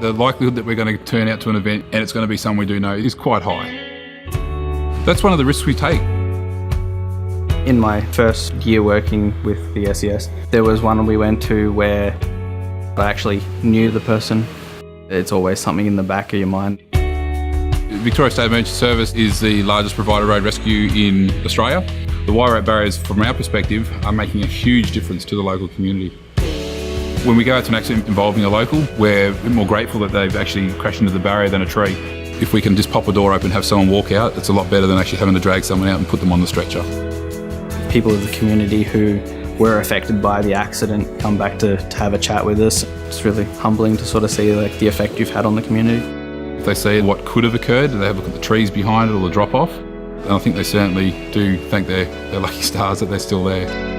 The likelihood that we're going to turn out to an event and it's going to be someone we do know is quite high. That's one of the risks we take. In my first year working with the SES, there was one we went to where I actually knew the person. It's always something in the back of your mind. Victoria State Emergency Service is the largest provider of road rescue in Australia. The wire rope barriers, from our perspective, are making a huge difference to the local community. When we go out to an accident involving a local, we're a bit more grateful that they've actually crashed into the barrier than a tree. If we can just pop a door open and have someone walk out, it's a lot better than actually having to drag someone out and put them on the stretcher. People of the community who were affected by the accident come back to have a chat with us. It's really humbling to sort of see the effect you've had on the community. If they see what could have occurred, they have a look at the trees behind it or the drop-off, and I think they certainly do thank their lucky stars that they're still there.